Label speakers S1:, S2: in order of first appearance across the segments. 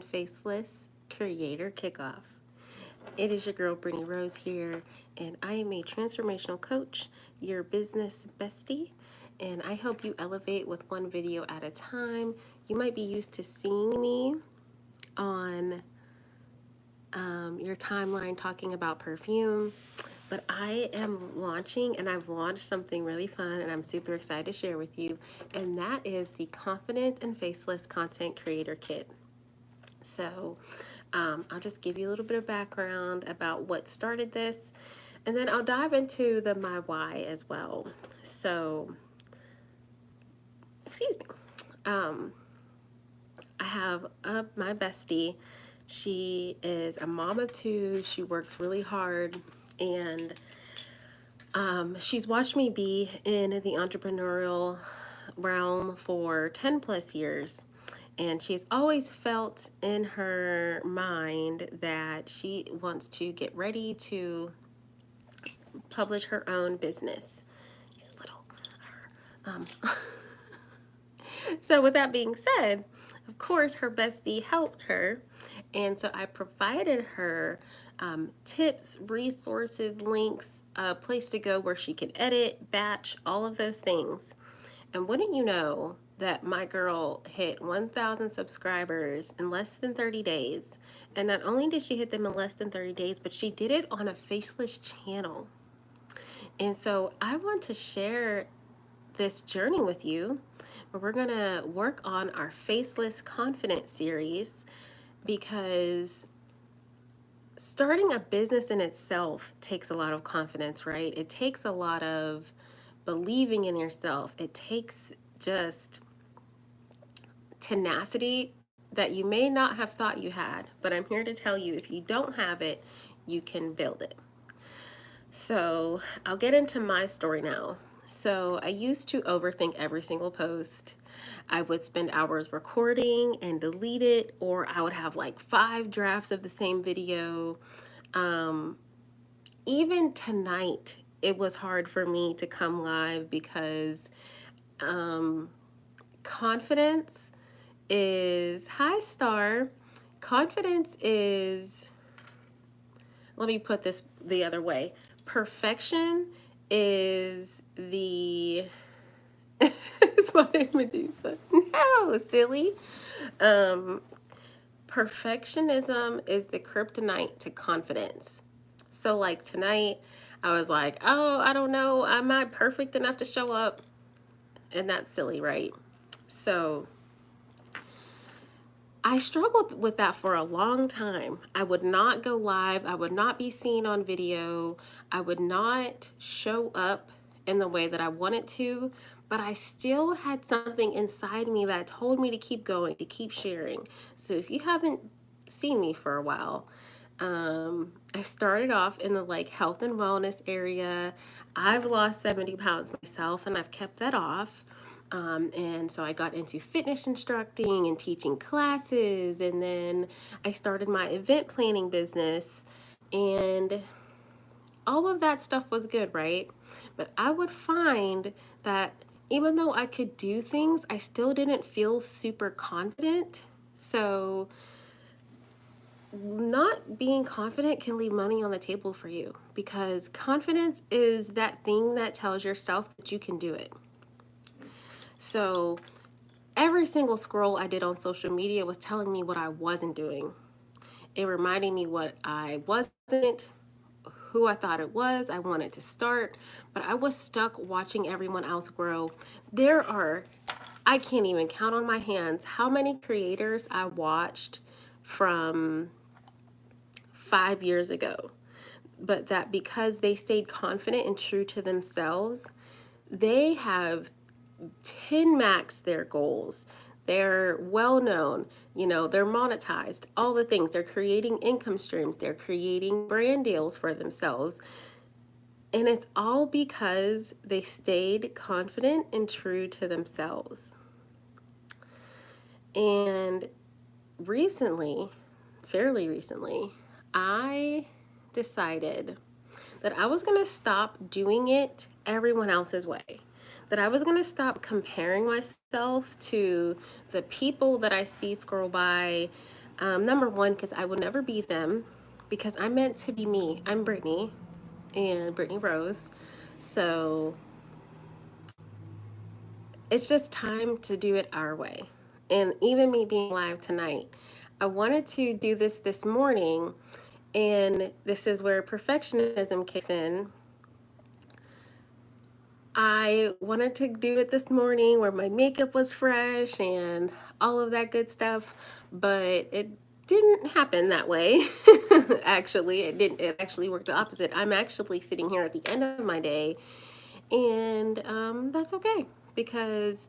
S1: and Faceless Creator Kickoff. It is your girl Brittany Rose here, and I am a transformational coach, your business bestie, and I help you elevate with one video at a time. You might be used to seeing me on your timeline talking about perfume, but I am launching, and I've launched something really fun, and I'm super excited to share with you, and that is the Confident and Faceless Content Creator Kit. So I'll just give you a little bit of background about what started this, and then I'll dive into my why as well. So, excuse me. I have my bestie. She is a mom of two. She works really hard, and she's watched me be in the entrepreneurial realm for 10 plus years. And she's always felt in her mind that she wants to get ready to publish her own business. These little, So with that being said, of course, her bestie helped her. And so I provided her tips, resources, links, a place to go where she could edit, batch, all of those things. And wouldn't you know that my girl hit 1,000 subscribers in less than 30 days. And not only did she hit them in less than 30 days, but she did it on a faceless channel. And so I want to share this journey with you, where we're going to work on our Faceless Confidence series, because starting a business in itself takes a lot of confidence, right? It takes a lot of believing in yourself. It takes just tenacity that you may not have thought you had, but I'm here to tell you, if you don't have it, you can build it. So I'll get into my story now. So I used to overthink every single post. I would spend hours recording and delete it, or I would have like 5 drafts of the same video. Even tonight, it was hard for me to come live because confidence is, hi Star, confidence is, let me put this the other way, perfection is the, it's my name, Medusa. No, silly. Perfectionism is the kryptonite to confidence. So like tonight, I was like, oh, I don't know, am I perfect enough to show up? And that's silly, right? So I struggled with that for a long time. I would not go live. I would not be seen on video. I would not show up in the way that I wanted to, but I still had something inside me that told me to keep going, to keep sharing. So if you haven't seen me for a while, I started off in the like health and wellness area. I've lost 70 pounds myself, and I've kept that off. And so I got into fitness instructing and teaching classes, and then I started my event planning business, and all of that stuff was good, right? But I would find that even though I could do things, I still didn't feel super confident. So not being confident can leave money on the table for you, because confidence is that thing that tells yourself that you can do it. So every single scroll I did on social media was telling me what I wasn't doing. It reminded me what I wasn't, who I thought it was, I wanted to start, but I was stuck watching everyone else grow. I can't even count on my hands how many creators I watched from 5 years ago, but that because they stayed confident and true to themselves, they have 10-maxed their goals. They're well known, they're monetized, all the things. They're creating income streams, they're creating brand deals for themselves. And it's all because they stayed confident and true to themselves. And fairly recently, I decided that I was going to stop doing it everyone else's way. That I was going to stop comparing myself to the people that I see scroll by Number one, because I will never be them, because I'm meant to be me. I'm Brittany and Brittany Rose. So it's just time to do it our way. And even me being live tonight, I wanted to do this morning, and this is where perfectionism kicks in. I wanted to do it this morning where my makeup was fresh and all of that good stuff, but it didn't happen that way. Actually, it didn't. It actually worked the opposite. I'm actually sitting here at the end of my day, and that's okay because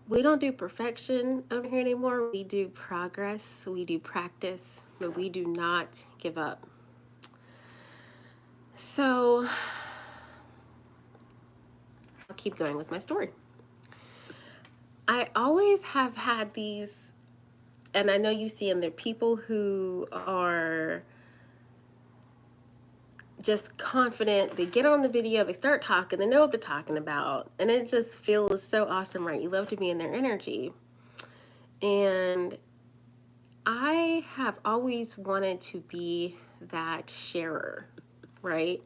S1: we don't do perfection over here anymore. We do progress, we do practice, but we do not give up. So I'll keep going with my story. I always have had these, and I know you see them, they're people who are just confident. They get on the video, they start talking, they know what they're talking about, and it just feels so awesome, right? You love to be in their energy. And I have always wanted to be that sharer, right?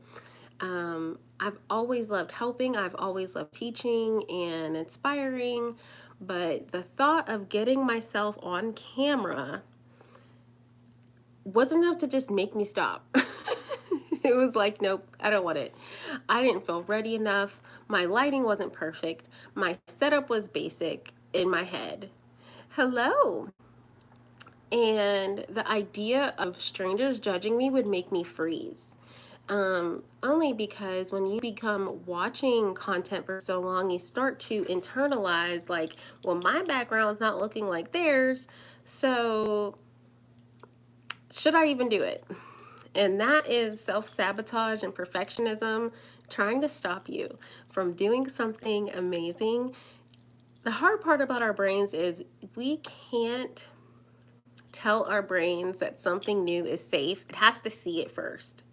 S1: I've always loved helping. I've always loved teaching and inspiring, but the thought of getting myself on camera was enough to just make me stop. It was like, nope, I don't want it. I didn't feel ready enough. My lighting wasn't perfect. My setup was basic in my head. Hello. And the idea of strangers judging me would make me freeze. Only because when you become watching content for so long, you start to internalize like, well, my background's not looking like theirs, so should I even do it? And that is self-sabotage and perfectionism trying to stop you from doing something amazing. The hard part about our brains is we can't tell our brains that something new is safe. It has to see it first.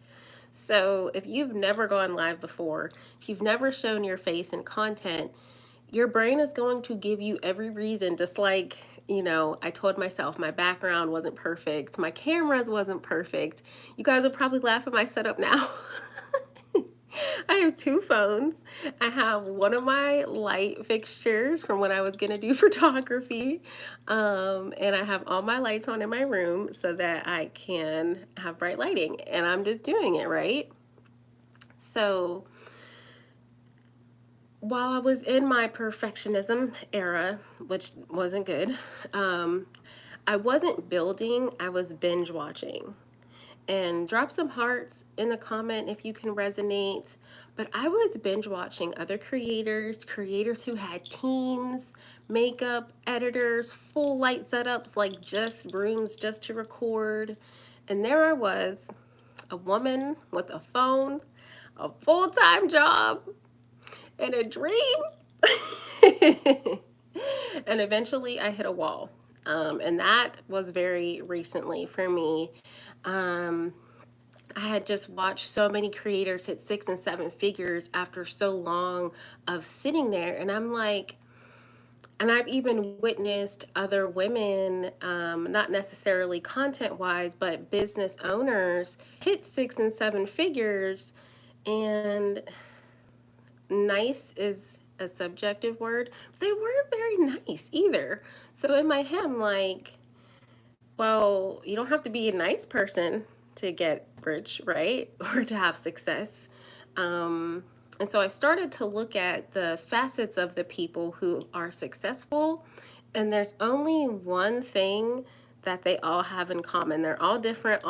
S1: So if you've never gone live before, if you've never shown your face in content, your brain is going to give you every reason, just like, I told myself my background wasn't perfect, my cameras wasn't perfect. You guys will probably laugh at my setup now. I have two phones. I have one of my light fixtures from when I was going to do photography. And I have all my lights on in my room so that I can have bright lighting. And I'm just doing it, right? So while I was in my perfectionism era, which wasn't good, I wasn't building, I was binge watching. And drop some hearts in the comment if you can resonate. But I was binge watching other creators who had teams, makeup, editors, full light setups, like just rooms just to record. And there I was, a woman with a phone, a full-time job, and a dream. And eventually I hit a wall. And that was very recently for me. I had just watched so many creators hit 6 and 7 figures after so long of sitting there. And I'm like, and I've even witnessed other women, not necessarily content wise, but business owners hit 6 and 7 figures. And nice is a subjective word. They weren't very nice either. So in my head, I'm like, well, you don't have to be a nice person to get rich, right? Or to have success. And so I started to look at the facets of the people who are successful, and there's only one thing that they all have in common. They're all different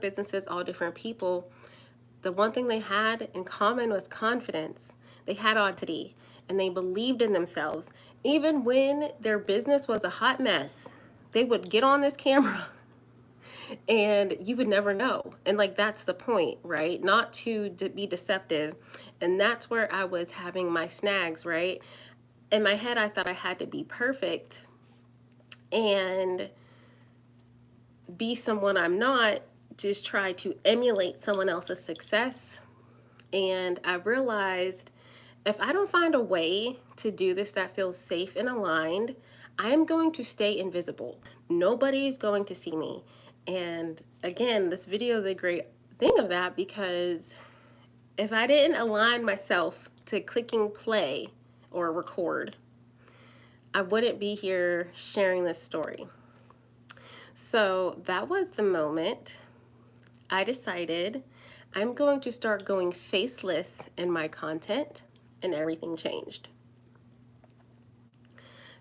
S1: businesses, all different people. The one thing they had in common was confidence. They had authenticity, and they believed in themselves. Even when their business was a hot mess, they would get on this camera and you would never know. And like, that's the point, right? Not to be deceptive. And that's where I was having my snags, right? In my head, I thought I had to be perfect and be someone I'm not, just try to emulate someone else's success. And I realized if I don't find a way to do this that feels safe and aligned, I am going to stay invisible. Nobody's going to see me. And again, this video is a great thing of that, because if I didn't align myself to clicking play or record, I wouldn't be here sharing this story. So that was the moment I decided I'm going to start going faceless in my content, and everything changed.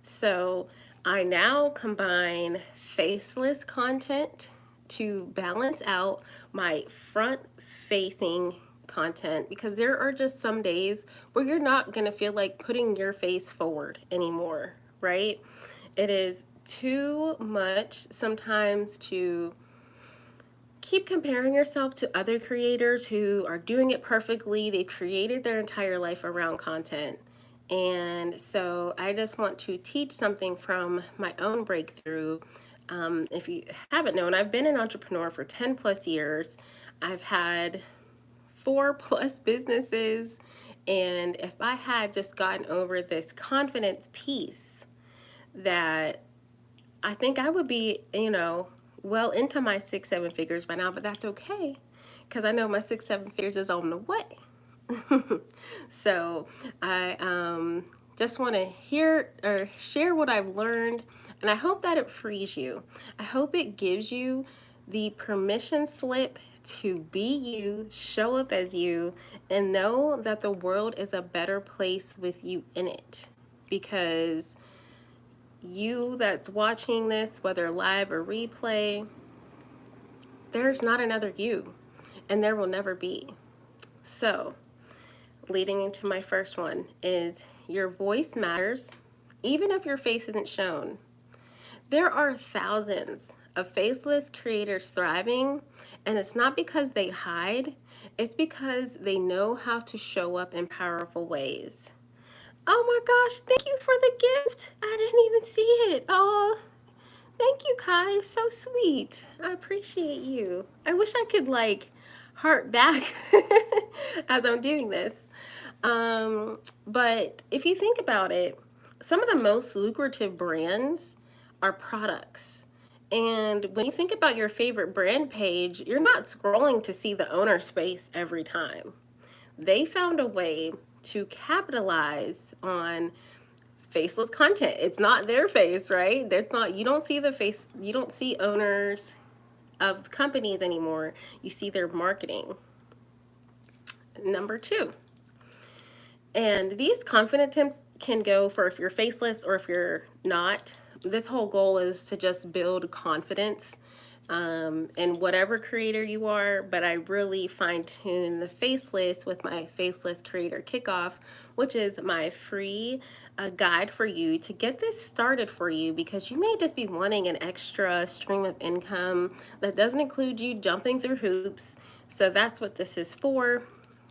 S1: So I now combine faceless content to balance out my front facing content, because there are just some days where you're not going to feel like putting your face forward anymore, right? It is too much sometimes to keep comparing yourself to other creators who are doing it perfectly. They've created their entire life around content. And so I just want to teach something from my own breakthrough. If you haven't known, I've been an entrepreneur for 10 plus years. I've had 4+ businesses. And if I had just gotten over this confidence piece, that I think I would be, well into my 6-7 figures by now, but that's okay, because I know my 6-7 figures is on the way. So I just want to hear or share what I've learned, and I hope that it frees you. I hope it gives you the permission slip to be you, show up as you, and know that the world is a better place with you in it. Because you that's watching this, whether live or replay, there's not another you, and there will never be. So leading into my first one is your voice matters, even if your face isn't shown. There are thousands of faceless creators thriving, and it's not because they hide, it's because they know how to show up in powerful ways. Oh my gosh, thank you for the gift. I didn't even see it. Oh, thank you, Kai. You're so sweet. I appreciate you. I wish I could heart back as I'm doing this. But if you think about it, some of the most lucrative brands are products. And when you think about your favorite brand page, you're not scrolling to see the owner space every time. They found a way to capitalize on faceless content. It's not their face, right? You don't see the face, you don't see owners of companies anymore. You see their marketing. Number 2. And these confident tips can go for if you're faceless or if you're not. This whole goal is to just build confidence in whatever creator you are, but I really fine-tune the faceless with my Faceless Creator Kickoff, which is my free guide for you to get this started for you, because you may just be wanting an extra stream of income that doesn't include you jumping through hoops. So that's what this is for.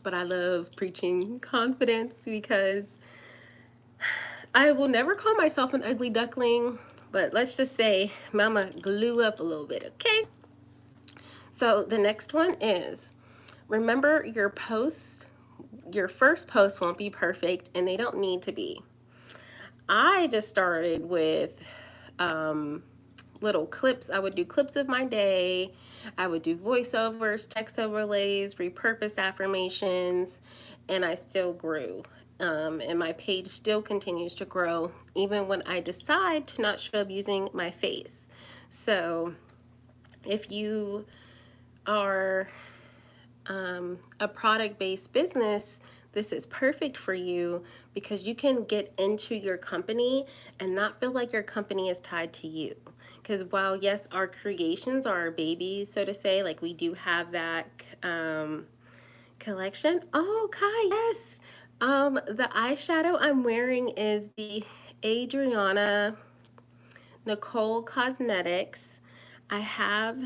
S1: But I love preaching confidence, because I will never call myself an ugly duckling, but let's just say mama glue up a little bit, okay? So the next one is, remember your first post won't be perfect, and they don't need to be. I just started with little clips. I would do clips of my day. I would do voiceovers, text overlays, repurpose affirmations, and I still grew. And my page still continues to grow, even when I decide to not show up using my face. So if you are a product-based business, this is perfect for you, because you can get into your company and not feel like your company is tied to you. Because while, yes, our creations are our babies, so to say, like we do have that collection. Oh, Kai, yes. The eyeshadow I'm wearing is the Adriana Nicole Cosmetics. I have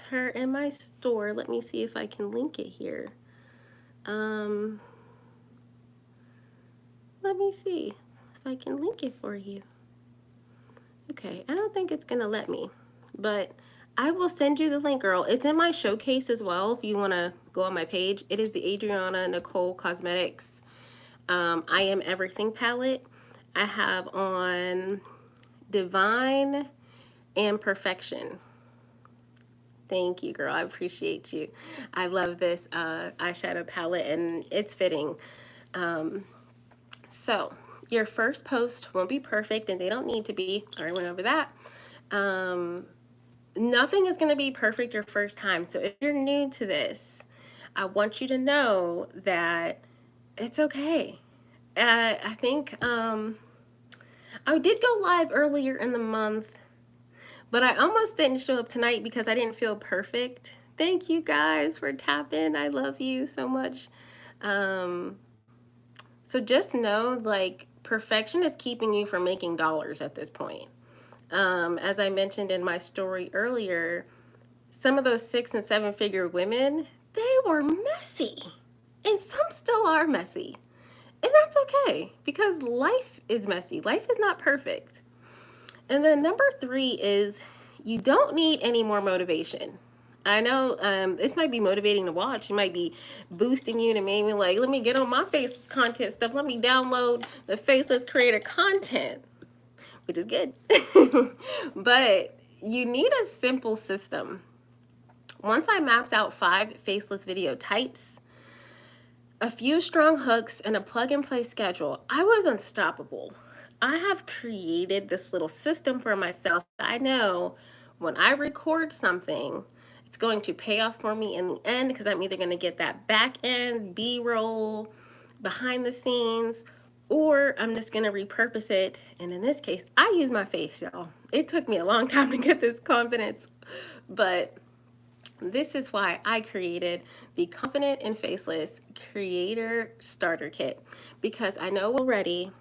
S1: her in my store. Let me see if I can link it here. Let me see if I can link it for you. Okay, I don't think it's gonna let me, but I will send you the link, girl. It's in my showcase as well if you want to go on my page. It is the Adriana Nicole Cosmetics I Am Everything palette. I have on divine and perfection. Thank you, girl. I appreciate you. I love this eyeshadow palette, and it's fitting. So your first post won't be perfect, and they don't need to be. I already went over that. Nothing is going to be perfect your first time. So if you're new to this, I want you to know that it's okay. I think I did go live earlier in the month, but I almost didn't show up tonight because I didn't feel perfect. Thank you guys for tapping. I love you so much. So just know, like, perfection is keeping you from making dollars at this point. As I mentioned in my story earlier, some of those 6 and 7 figure women, they were messy. And some still are messy. And that's okay, because life is messy. Life is not perfect. And then number 3 is you don't need any more motivation. I know this might be motivating to watch. It might be boosting you to maybe like, let me get on my Faceless content stuff. Let me download the Faceless creator content, which is good. But you need a simple system. Once I mapped out 5 Faceless video types, a few strong hooks, and a plug-and-play schedule, I was unstoppable. I have created this little system for myself. I know when I record something, it's going to pay off for me in the end, because I'm either going to get that back end, B-roll, behind the scenes, or I'm just going to repurpose it. And in this case, I use my face, y'all. It took me a long time to get this confidence, but this is why I created the Confident and Faceless Creator Starter Kit, because I know we're ready,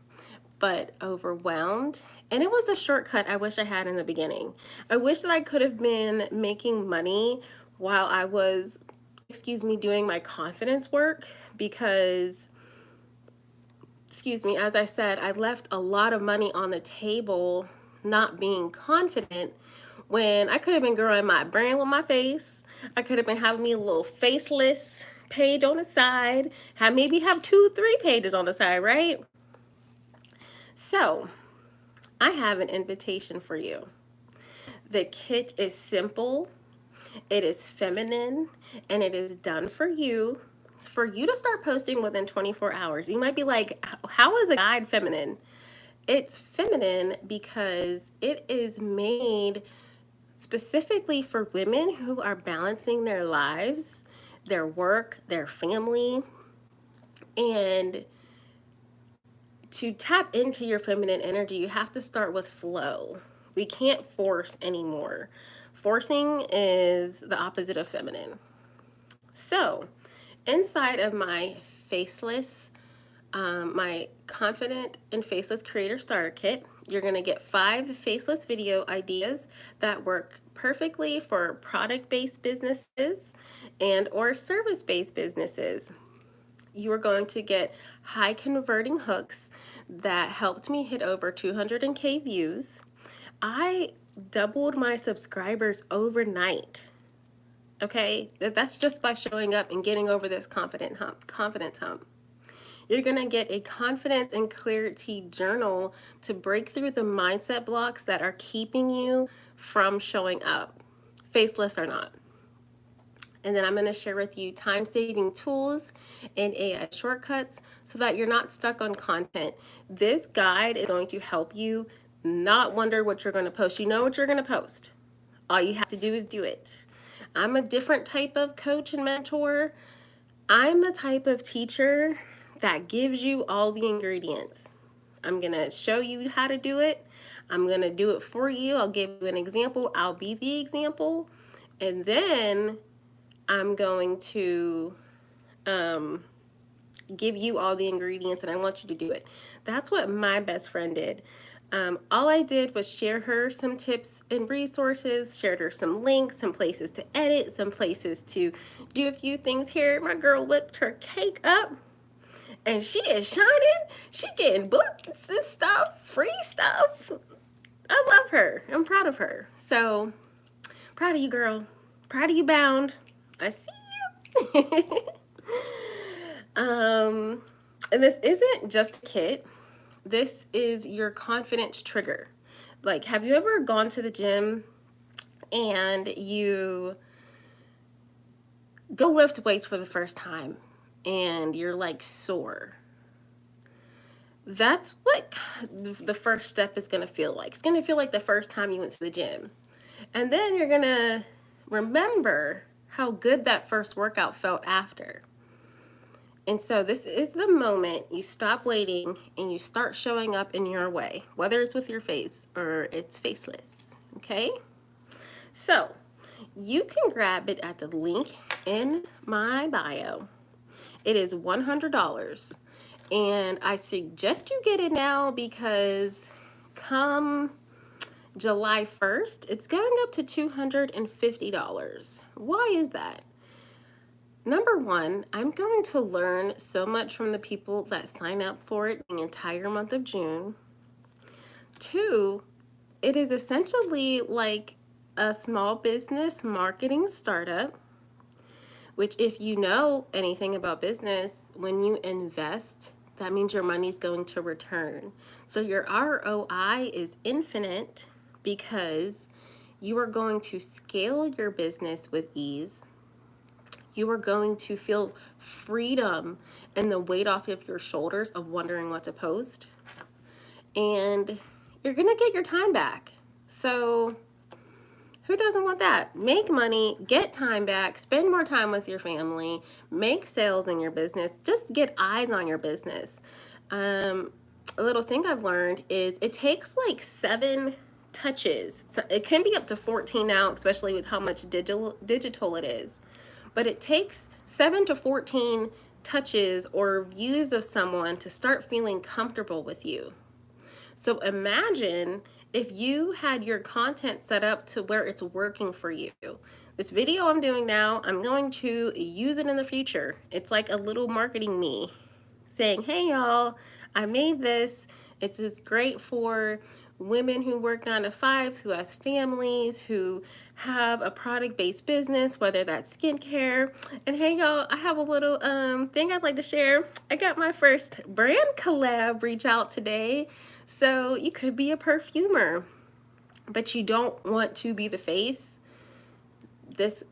S1: but overwhelmed. And it was a shortcut I wish I had in the beginning. I wish that I could have been making money while I was, doing my confidence work, because, as I said, I left a lot of money on the table not being confident, when I could have been growing my brand with my face. I could have been having me a little Faceless page on the side, maybe have 2-3 pages on the side, right? So I have an invitation for you. The kit is simple, it is feminine, and it is done for you. It's for you to start posting within 24 hours. You might be like, how is a guide feminine? It's feminine because it is made specifically for women who are balancing their lives, their work, their family, and to tap into your feminine energy, you have to start with flow. We can't force anymore. Forcing is the opposite of feminine. So, inside of my Faceless, my Confident and Faceless Creator Starter Kit, you're going to get 5 Faceless video ideas that work perfectly for product-based businesses and or service-based businesses. You are going to get high converting hooks that helped me hit over 200K views. I doubled my subscribers overnight. Okay, that's just by showing up and getting over this confidence hump. You're going to get a confidence and clarity journal to break through the mindset blocks that are keeping you from showing up, faceless or not. And then I'm going to share with you time-saving tools and AI shortcuts so that you're not stuck on content. This guide is going to help you not wonder what you're going to post. You know what you're going to post. All you have to do is do it. I'm a different type of coach and mentor. I'm the type of teacher that gives you all the ingredients. I'm going to show you how to do it. I'm going to do it for you. I'll give you an example. I'll be the example. And then I'm going to give you all the ingredients, and I want you to do it. That's what my best friend did. All I did was share her some tips and resources, shared her some links, some places to edit, some places to do a few things here. My girl whipped her cake up, and she is shining. She getting books and stuff, free stuff. I love her. I'm proud of her. So, proud of you, girl. Proud of you, Bound. I see you. And this isn't just a kit. This is your confidence trigger. Like, have you ever gone to the gym and you go lift weights for the first time and you're like sore? That's what the first step is going to feel like. It's going to feel like the first time you went to the gym. And then you're going to remember how good that first workout felt after. And so this is the moment you stop waiting and you start showing up in your way, whether it's with your face or it's faceless, okay? So you can grab it at the link in my bio. It is $100. And I suggest you get it now because come July 1st, it's going up to $250. Why is that? Number one, I'm going to learn so much from the people that sign up for it the entire month of June. Two, it is essentially like a small business marketing startup, which if you know anything about business, when you invest, that means your money's going to return. So your ROI is infinite because you are going to scale your business with ease. You are going to feel freedom and the weight off of your shoulders of wondering what to post. And you're going to get your time back. So who doesn't want that? Make money, get time back, spend more time with your family, make sales in your business, just get eyes on your business. A little thing I've learned is it takes like 7 touches. So it can be up to 14 now, especially with how much digital it is. But it takes 7 to 14 touches or views of someone to start feeling comfortable with you. So imagine if you had your content set up to where it's working for you. This video I'm doing now, I'm going to use it in the future. It's like a little marketing me saying, hey y'all, I made this. It's just great for women who work 9 to 5s, who has families, who have a product-based business, whether that's skincare. And hey y'all, I have a little thing I'd like to share. I got my first brand collab reach out today. So you could be a perfumer, but you don't want to be the face. This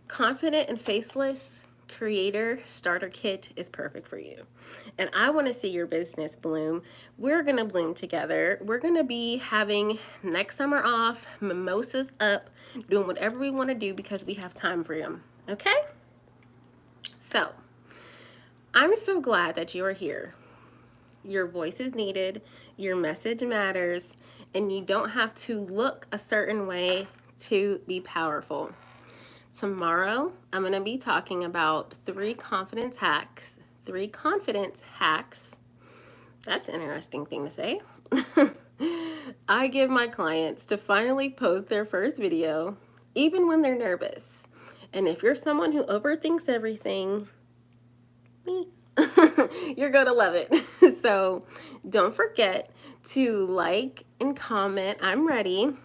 S1: confident and faceless creator starter kit is perfect for you. And I want to see your business bloom. We're going to bloom together. We're going to be having next summer off, mimosas up, doing whatever we want to do because we have time freedom. Okay? So, I'm so glad that you are here. Your voice is needed, your message matters, and you don't have to look a certain way to be powerful. Tomorrow, I'm going to be talking about 3 confidence hacks. 3 confidence hacks. That's an interesting thing to say. I give my clients to finally post their first video, even when they're nervous. And if you're someone who overthinks everything, me, you're going to love it. So don't forget to like and comment. I'm ready.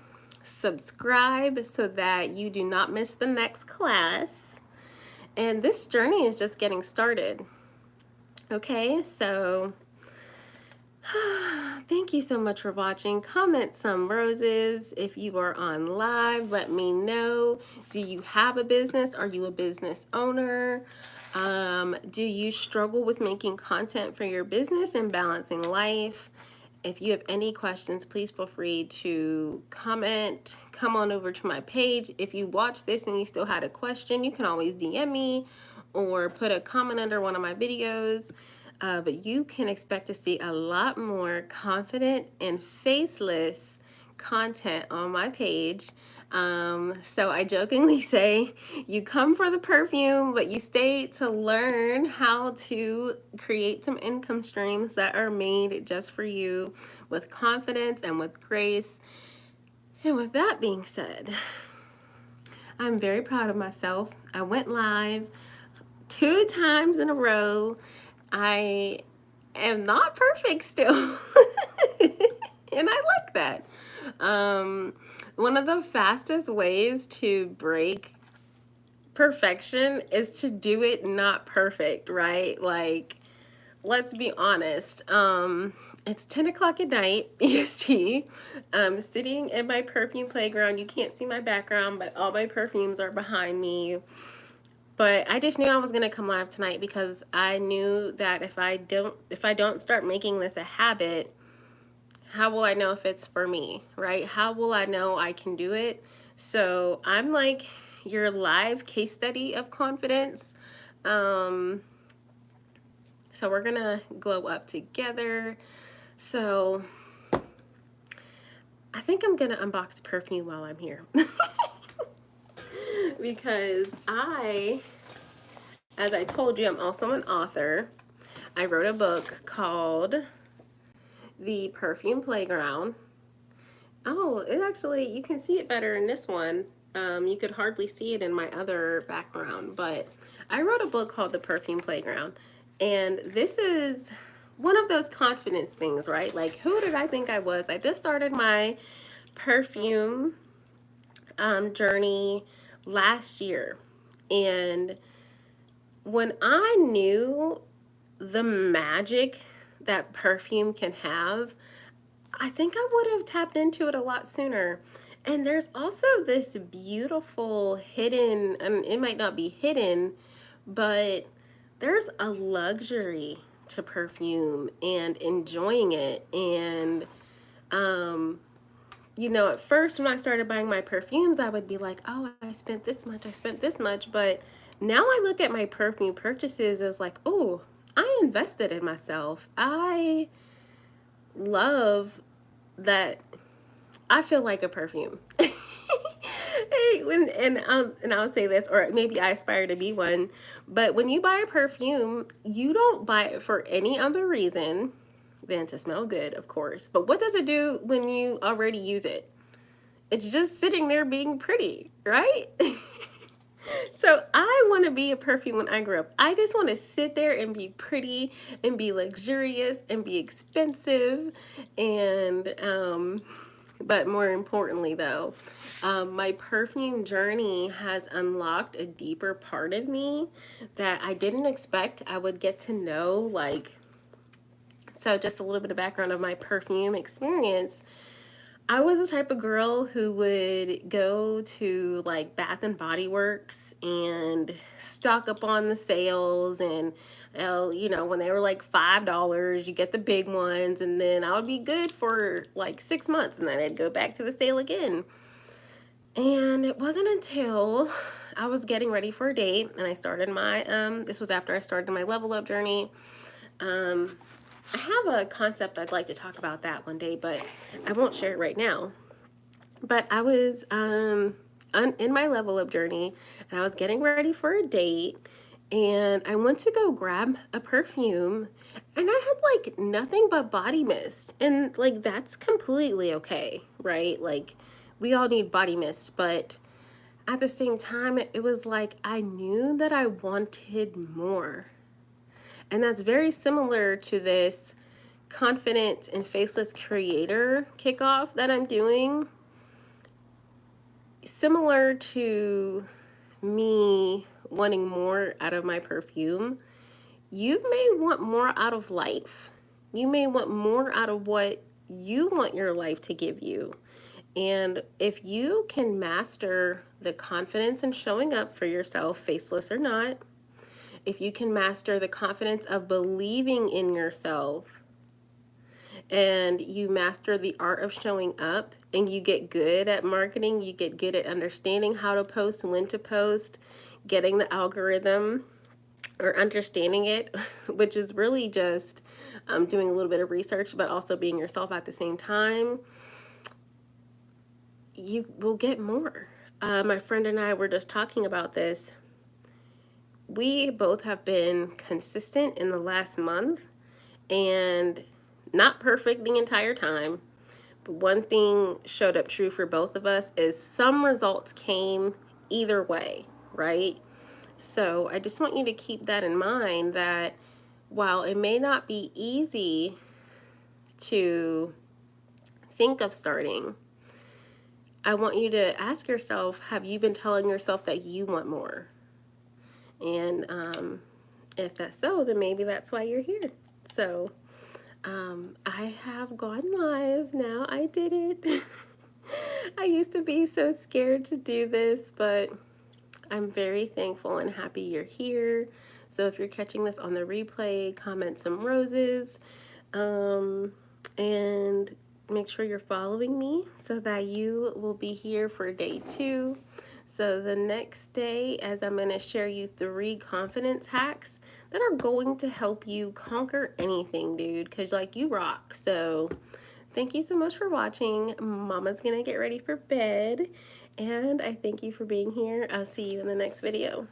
S1: Subscribe so that you do not miss the next class. And this journey is just getting started. Okay, so thank you so much for watching. Comment some roses. If you are on live, let me know. Do you have a business? Are you a business owner? Do you struggle with making content for your business and balancing life? If you have any questions, please feel free to comment. Come on over to my page. If you watch this and you still had a question, you can always DM me or put a comment under one of my videos. But you can expect to see a lot more confident and faceless content on my page. So I jokingly say you come for the perfume, but you stay to learn how to create some income streams that are made just for you with confidence and with grace. And with that being said, I'm very proud of myself. I went live 2 times in a row. I am not perfect still. And I like that. One of the fastest ways to break perfection is to do it not perfect, right? Like, let's be honest. It's 10 o'clock at night, EST. I'm sitting in my perfume playground. You can't see my background, but all my perfumes are behind me. But I just knew I was gonna come live tonight because I knew that if I don't start making this a habit, how will I know if it's for me, right? How will I know I can do it? So I'm like your live case study of confidence. So we're gonna glow up together. So I think I'm gonna unbox perfume while I'm here. Because as I told you, I'm also an author. I wrote a book called The Perfume Playground. Oh, it actually, you can see it better in this one. You could hardly see it in my other background, but I wrote a book called The Perfume Playground. And this is one of those confidence things, right? Like, who did I think I was? I just started my perfume journey last year. And when I knew the magic that perfume can have, I think I would have tapped into it a lot sooner. And there's also this beautiful hidden, and it might not be hidden, but there's a luxury to perfume and enjoying it. And you know, at first when I started buying my perfumes, I would be like, oh, I spent this much. But now I look at my perfume purchases as like, oh, I invested in myself. I love that I feel like a perfume. And I'll say this, or maybe I aspire to be one, but when you buy a perfume, you don't buy it for any other reason than to smell good, of course. But what does it do when you already use it? It's just sitting there being pretty, right? So I want to be a perfume when I grow up. I just want to sit there and be pretty and be luxurious and be expensive. And but more importantly though, my perfume journey has unlocked a deeper part of me that I didn't expect I would get to know. Like, so just a little bit of background of my perfume experience. I was the type of girl who would go to like Bath and Body Works and stock up on the sales, and you know, when they were like $5, you get the big ones, and then I would be good for like 6 months, and then I'd go back to the sale again. And it wasn't until I was getting ready for a date and I started my this was after I started my level up journey. I have a concept I'd like to talk about that one day, but I won't share it right now. But I was in my level up journey, and I was getting ready for a date, and I went to go grab a perfume, and I had like nothing but body mist. And like, that's completely okay, right? Like, we all need body mist, but at the same time, it was like I knew that I wanted more. And that's very similar to this confident and faceless creator kickoff that I'm doing. Similar to me wanting more out of my perfume, you may want more out of life. You may want more out of what you want your life to give you. And if you can master the confidence in showing up for yourself, faceless or not, if you can master the confidence of believing in yourself, and you master the art of showing up, and you get good at marketing, you get good at understanding how to post, when to post, getting the algorithm or understanding it, which is really just doing a little bit of research, but also being yourself at the same time, you will get more. My friend and I were just talking about this. We both have been consistent in the last month, and not perfect the entire time, but one thing showed up true for both of us is some results came either way, right? So I just want you to keep that in mind, that while it may not be easy to think of starting, I want you to ask yourself, have you been telling yourself that you want more? And if that's so, then maybe that's why you're here. So I have gone live now. I did it. I used to be so scared to do this, but I'm very thankful and happy you're here. So if you're catching this on the replay, comment some roses, and make sure you're following me so that you will be here for day 2. So the next day, as I'm going to share you 3 confidence hacks that are going to help you conquer anything, dude, because like you rock. So thank you so much for watching. Mama's going to get ready for bed, and I thank you for being here. I'll see you in the next video.